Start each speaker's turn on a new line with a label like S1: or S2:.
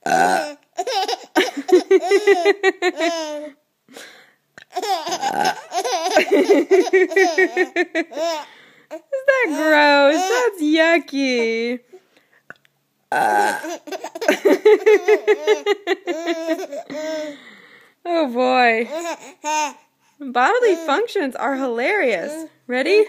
S1: Is that gross? That's yucky. Oh boy. Bodily functions are hilarious. Ready?